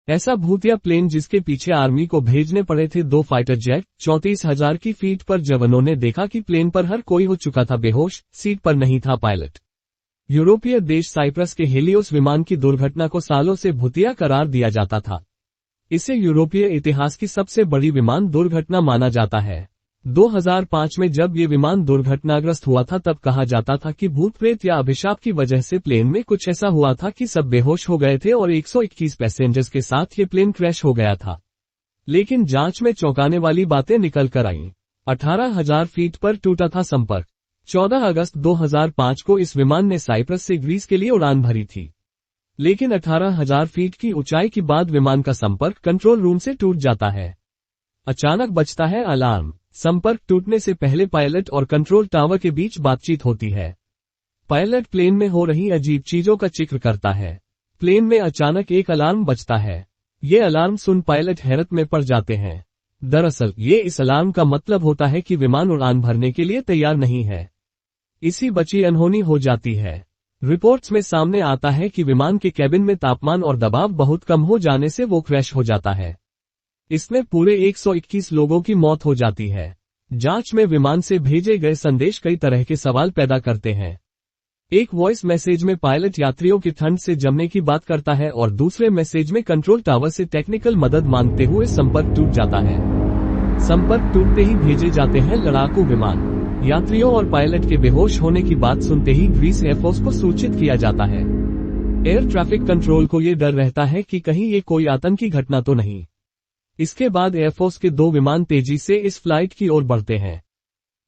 ऐसा भूतिया प्लेन जिसके पीछे आर्मी को भेजने पड़े थे 2 फाइटर जेट, 34,000 की फीट पर जवानों ने देखा कि प्लेन पर हर कोई हो चुका था बेहोश, सीट पर नहीं था पायलट। यूरोपीय देश साइप्रस के हेलियोस विमान की दुर्घटना को सालों से भूतिया करार दिया जाता था। इसे यूरोपीय इतिहास की सबसे बड़ी विमान दुर्घटना माना जाता है। 2005 में जब ये विमान दुर्घटनाग्रस्त हुआ था तब कहा जाता था कि भूत प्रेत या अभिशाप की वजह से प्लेन में कुछ ऐसा हुआ था कि सब बेहोश हो गए थे और 121 पैसेंजर्स के साथ ये प्लेन क्रैश हो गया था। लेकिन जांच में चौंकाने वाली बातें निकल कर आईं। 18,000 फीट पर टूटा था संपर्क। 14 अगस्त 2005 को इस विमान ने साइप्रस से ग्रीस के लिए उड़ान भरी थी। लेकिन 18,000 फीट की ऊंचाई के बाद विमान का संपर्क कंट्रोल रूम से टूट जाता है। अचानक बजता है अलार्म। संपर्क टूटने से पहले पायलट और कंट्रोल टावर के बीच बातचीत होती है। पायलट प्लेन में हो रही अजीब चीजों का जिक्र करता है। प्लेन में अचानक एक अलार्म बजता है। ये अलार्म सुन पायलट हैरत में पड़ जाते हैं। दरअसल ये इस अलार्म का मतलब होता है कि विमान उड़ान भरने के लिए तैयार नहीं है। इसी बची अनहोनी हो जाती है। रिपोर्ट्स में सामने आता है कि विमान के केबिन में तापमान और दबाव बहुत कम हो जाने से वो क्रैश हो जाता है। इसमें पूरे 121 लोगों की मौत हो जाती है। जांच में विमान से भेजे गए संदेश कई तरह के सवाल पैदा करते हैं। एक वॉइस मैसेज में पायलट यात्रियों की ठंड से जमने की बात करता है और दूसरे मैसेज में कंट्रोल टावर से टेक्निकल मदद मांगते हुए संपर्क टूट जाता है। संपर्क टूटते ही भेजे जाते हैं लड़ाकू विमान। यात्रियों और पायलट के बेहोश होने की बात सुनते ही ग्रीस एयरफोर्स को सूचित किया जाता है। एयर ट्रैफिक कंट्रोल को ये डर रहता है कि कहीं ये कोई आतंकी घटना तो नहीं। इसके बाद एयरफोर्स के 2 विमान तेजी से इस फ्लाइट की ओर बढ़ते हैं।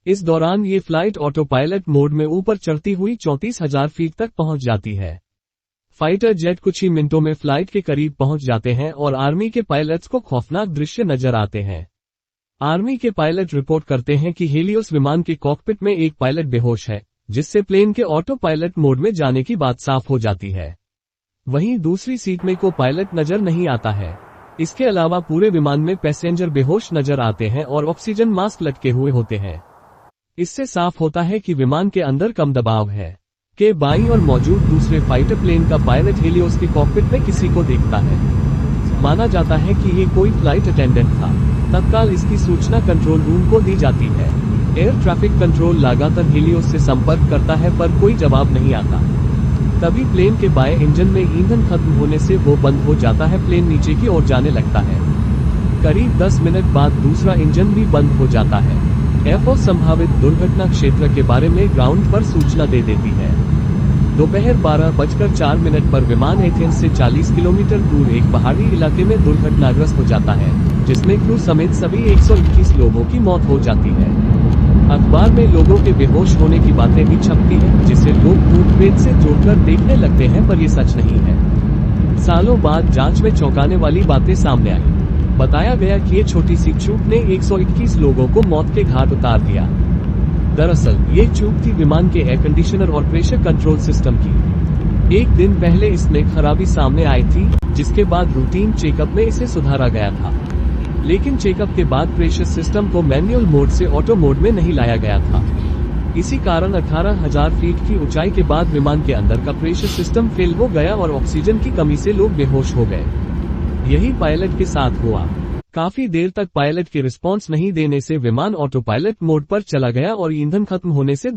इस दौरान ये फ्लाइट ऑटो पायलट मोड में ऊपर चढ़ती हुई 34,000 फीट तक पहुंच जाती है। फाइटर जेट कुछ ही मिनटों में फ्लाइट के करीब पहुंच जाते हैं और आर्मी के पायलट्स को खौफनाक दृश्य नजर आते हैं। आर्मी के पायलट रिपोर्ट करते हैं कि हेलियोस विमान के कॉकपिट में एक पायलट बेहोश है, जिससे प्लेन के ऑटो पायलट मोड में जाने की बात साफ हो जाती है। वहीं दूसरी सीट में को पायलट नजर नहीं आता है। इसके अलावा पूरे विमान में पैसेंजर बेहोश नजर आते हैं और ऑक्सीजन मास्क लटके हुए होते हैं। इससे साफ होता है कि विमान के अंदर कम दबाव है। के बाईं ओर मौजूद दूसरे फाइटर प्लेन का पायलट हेलियोस के कॉकपिट में किसी को देखता है। माना जाता है कि ये कोई फ्लाइट अटेंडेंट था। तत्काल इसकी सूचना कंट्रोल रूम को दी जाती है। एयर ट्रैफिक कंट्रोल लगातार हेलियोस से संपर्क करता है पर कोई जवाब नहीं आता। तभी प्लेन के बाएं इंजन में ईंधन खत्म होने से वो बंद हो जाता है। प्लेन नीचे की ओर जाने लगता है। करीब 10 मिनट बाद दूसरा इंजन भी बंद हो जाता है। एयरफोर्स संभावित दुर्घटना क्षेत्र के बारे में ग्राउंड पर सूचना दे देती है। दोपहर 12:04 पर विमान एथेंस से 40 किलोमीटर दूर एक पहाड़ी इलाके में दुर्घटनाग्रस्त हो जाता है, जिसमें क्रू समेत सभी 121 लोगों की मौत हो जाती है। अखबार में लोगों के बेहोश होने की बातें भी छपती हैं, जिसे लोग भूत प्रेत से जोड़कर देखने लगते हैं, पर ये सच नहीं है। सालों बाद जांच में चौंकाने वाली बातें सामने आई। बताया गया कि ये छोटी सी चूक ने 121 लोगों को मौत के घाट उतार दिया। दरअसल ये चूक थी विमान के एयर कंडीशनर और प्रेशर कंट्रोल सिस्टम की। एक दिन पहले इसमें खराबी सामने आई थी, जिसके बाद रूटीन चेकअप में इसे सुधारा गया था। लेकिन चेकअप के बाद प्रेशर सिस्टम को मैनुअल मोड से ऑटो मोड में नहीं लाया गया था। इसी कारण 18,000 फीट की ऊंचाई के बाद विमान के अंदर का प्रेशर सिस्टम फेल हो गया और ऑक्सीजन की कमी से लोग बेहोश हो गए। यही पायलट के साथ हुआ। काफी देर तक पायलट के रिस्पॉन्स नहीं देने से विमान ऑटो पायलट मोड पर चला गया और ईंधन खत्म होने से